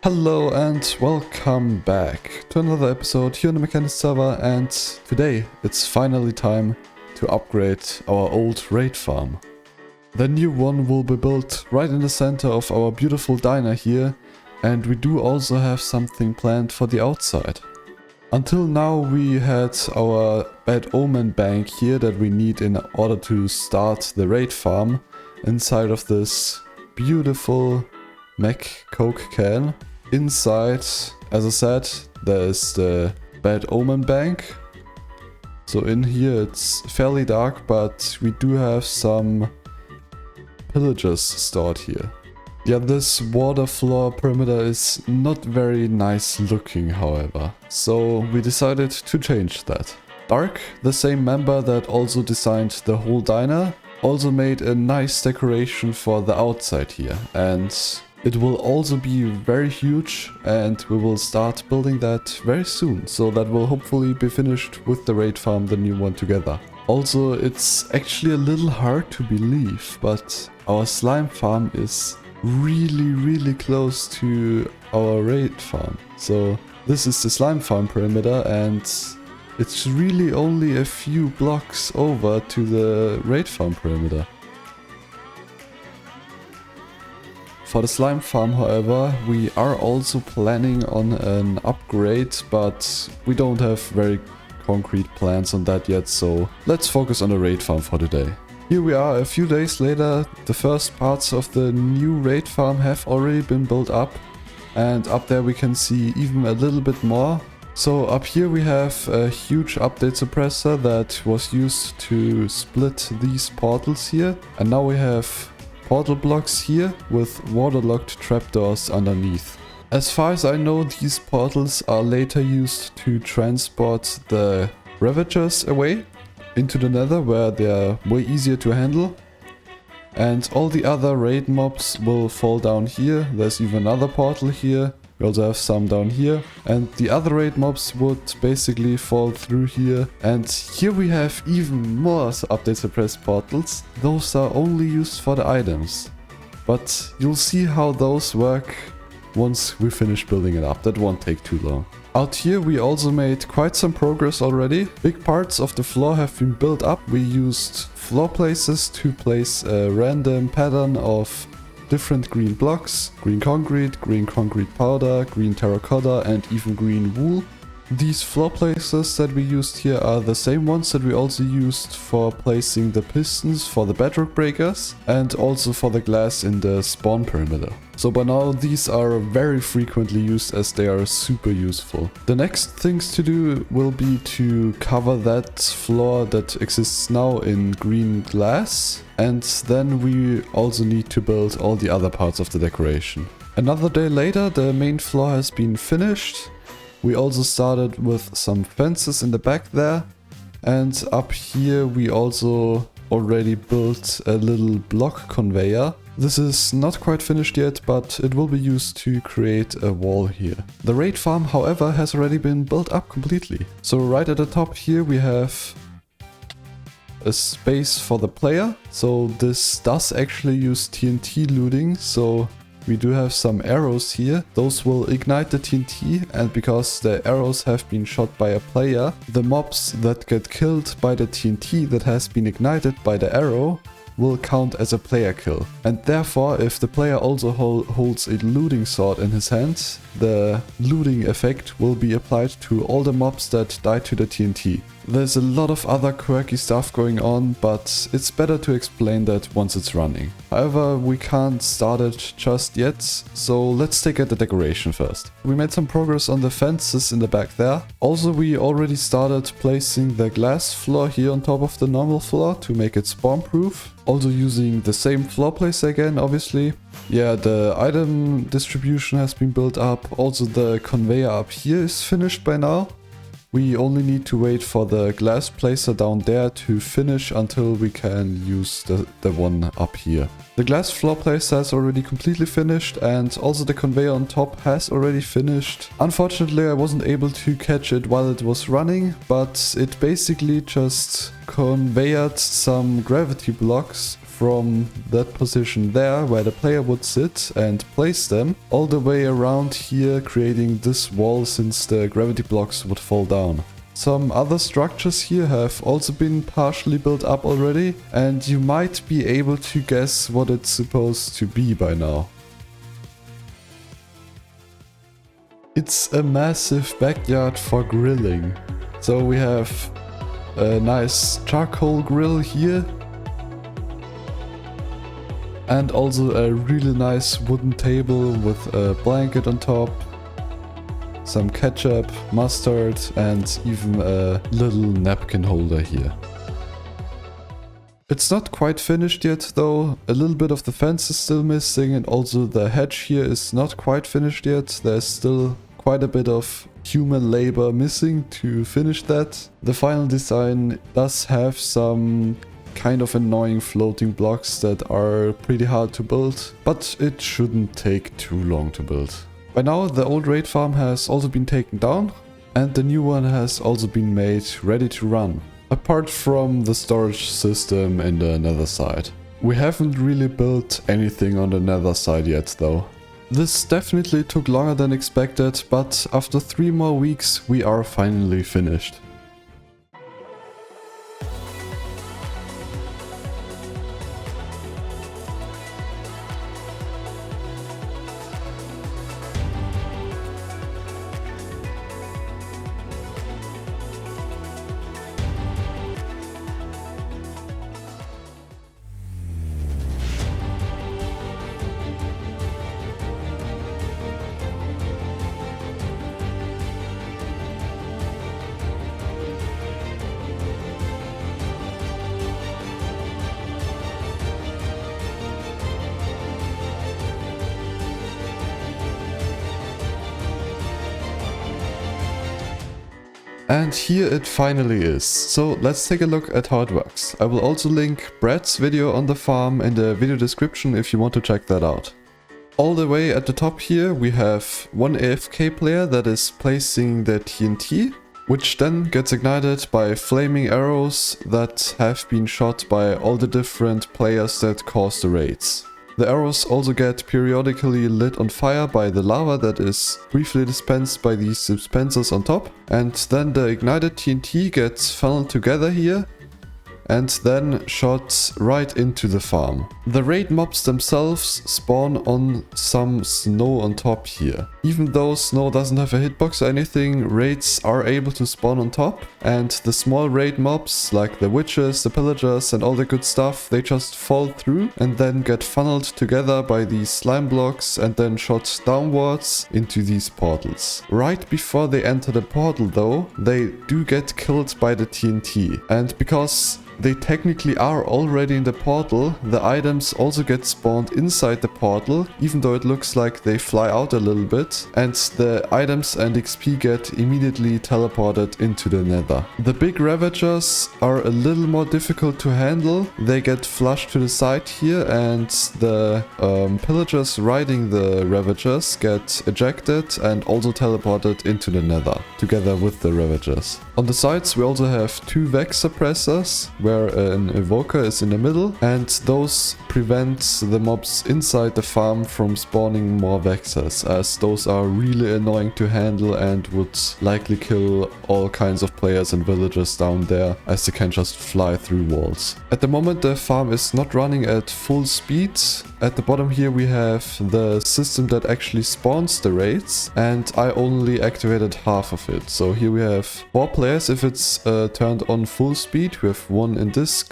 Hello and welcome back to another episode here on the Mechanists server, and today it's finally time to upgrade our old raid farm. The new one will be built right in the center of our beautiful diner here, and we do also have something planned for the outside. Until now we had our bad omen bank here that we need in order to start the raid farm inside of this beautiful mech coke can. Inside, as I said, there is the bad omen bank. So in here it's fairly dark, but we do have some pillagers stored here. Yeah, this water floor perimeter is not very nice looking, however. So we decided to change that. Dark, the same member that also designed the whole diner, also made a nice decoration for the outside here. And it will also be very huge, and we will start building that very soon. So that will hopefully be finished with the raid farm, the new one, together. Also, it's actually a little hard to believe, but our slime farm is really close to our raid farm. So this is the slime farm perimeter, and it's really only a few blocks over to the raid farm perimeter. For the slime farm, however, we are also planning on an upgrade, but we don't have very concrete plans on that yet, so let's focus on the raid farm for today. Here we are a few days later. The first parts of the new raid farm have already been built up, and up there we can see even a little bit more. So up here we have a huge update suppressor that was used to split these portals here, and now we have portal blocks here with waterlogged trapdoors underneath. As far as I know, these portals are later used to transport the Ravagers away into the Nether, where they are way easier to handle. And all the other raid mobs will fall down here. There's even another portal here. We also have some down here, and the other raid mobs would basically fall through here. And here we have even more update suppressed portals. Those are only used for the items, but you'll see how those work once we finish building it up. That won't take too long. Out here we also made quite some progress already. Big parts of the floor have been built up. We used floor places to place a random pattern of different green blocks: green concrete powder, green terracotta, and even green wool. These floor places that we used here are the same ones that we also used for placing the pistons for the bedrock breakers, and also for the glass in the spawn perimeter. So by now these are very frequently used, as they are super useful. The next things to do will be to cover that floor that exists now in green glass, and then we also need to build all the other parts of the decoration. Another day later, the main floor has been finished. We also started with some fences in the back there, and up here we also already built a little block conveyor. This is not quite finished yet, but it will be used to create a wall here. The raid farm, however, has already been built up completely. So right at the top here we have a space for the player. So this does actually use TNT looting, so we do have some arrows here. Those will ignite the TNT, and because the arrows have been shot by a player, the mobs that get killed by the TNT that has been ignited by the arrow will count as a player kill. And therefore, if the player also holds a looting sword in his hand, the looting effect will be applied to all the mobs that die to the TNT. There's a lot of other quirky stuff going on, but it's better to explain that once it's running. However, we can't start it just yet, so let's take at the decoration first. We made some progress on the fences in the back there. Also, we already started placing the glass floor here on top of the normal floor to make it spawn proof. Also using the same floor place again, obviously. Yeah, the item distribution has been built up. Also the conveyor up here is finished by now. We only need to wait for the glass placer down there to finish until we can use the one up here. The glass floor placer has already completely finished, and also the conveyor on top has already finished. Unfortunately, I wasn't able to catch it while it was running, but it basically just conveyed some gravity blocks from that position there where the player would sit and place them all the way around here, creating this wall since the gravity blocks would fall down. Some other structures here have also been partially built up already, and you might be able to guess what it's supposed to be by now. It's a massive backyard for grilling. So we have a nice charcoal grill here, and also a really nice wooden table with a blanket on top, some ketchup, mustard, and even a little napkin holder here. It's not quite finished yet though. A little bit of the fence is still missing, and also the hedge here is not quite finished yet. There's still quite a bit of human labor missing to finish that. The final design does have some kind of annoying floating blocks that are pretty hard to build, but it shouldn't take too long to build. By now the old raid farm has also been taken down, and the new one has also been made ready to run. Apart from the storage system in the nether side. We haven't really built anything on the nether side yet though. This definitely took longer than expected, but after 3 more weeks we are finally finished. And here it finally is. So let's take a look at how it works. I will also link Brad's video on the farm in the video description if you want to check that out. All the way at the top here we have one AFK player that is placing the TNT, which then gets ignited by flaming arrows that have been shot by all the different players that cause the raids. The arrows also get periodically lit on fire by the lava that is briefly dispensed by these dispensers on top, and then the ignited TNT gets funneled together here and then shot right into the farm. The raid mobs themselves spawn on some snow on top here. Even though snow doesn't have a hitbox or anything, raids are able to spawn on top, and the small raid mobs like the witches, the pillagers and all the good stuff, they just fall through and then get funneled together by these slime blocks and then shot downwards into these portals. Right before they enter the portal though, they do get killed by the TNT, and because they technically are already in the portal, the items also get spawned inside the portal, even though it looks like they fly out a little bit, and the items and XP get immediately teleported into the nether. The big ravagers are a little more difficult to handle. They get flushed to the side here, and the pillagers riding the ravagers get ejected and also teleported into the nether, together with the ravagers. On the sides we also have 2 vex suppressors, where an evoker is in the middle, and those prevent the mobs inside the farm from spawning more vexers, as those are really annoying to handle and would likely kill all kinds of players and villagers down there, as they can just fly through walls. At the moment the farm is not running at full speed. At the bottom here we have the system that actually spawns the raids, and I only activated half of it. So here we have 4 players if it's turned on full speed. We have 1 in this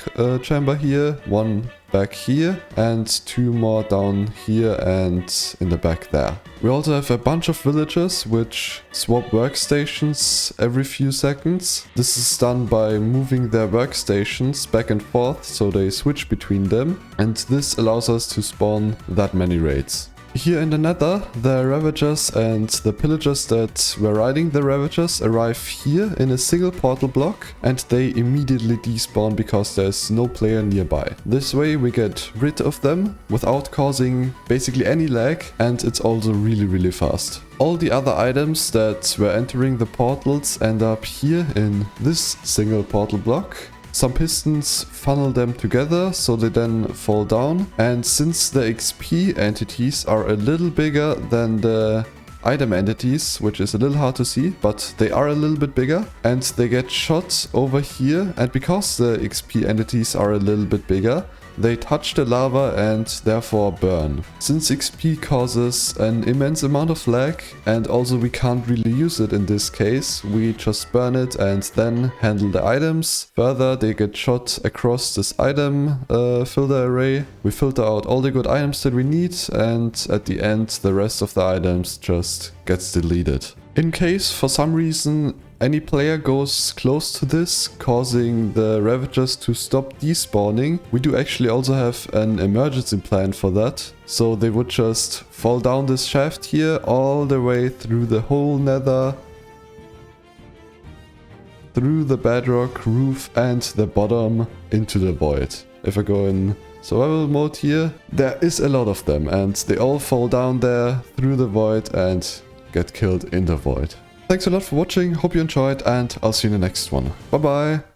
chamber here, 1 back here, and 2 more down here and in the back there. We also have a bunch of villagers which swap workstations every few seconds. This is done by moving their workstations back and forth, so they switch between them, and this allows us to spawn that many raids. Here in the nether, the ravagers and the pillagers that were riding the ravagers arrive here in a single portal block, and they immediately despawn because there's no player nearby. This way we get rid of them without causing basically any lag, and it's also really fast. All the other items that were entering the portals end up here in this single portal block. some pistons funnel them together so they then fall down. And since the XP entities are a little bigger than the item entities, which is a little hard to see, but they are a little bit bigger, and they get shot over here, and because the XP entities are a little bit bigger, they touch the lava and therefore burn. Since XP causes an immense amount of lag, and also we can't really use it in this case, we just burn it and then handle the items. Further, they get shot across this item filter array. We filter out all the good items that we need, and at the end the rest of the items just gets deleted. In case for some reason any player goes close to this, causing the Ravagers to stop despawning, we do actually also have an emergency plan for that. So they would just fall down this shaft here all the way through the whole nether, through the bedrock, roof and the bottom into the void. If I go in survival mode here, there is a lot of them and they all fall down there through the void and get killed in the void. Thanks a lot for watching, hope you enjoyed, and I'll see you in the next one. Bye bye!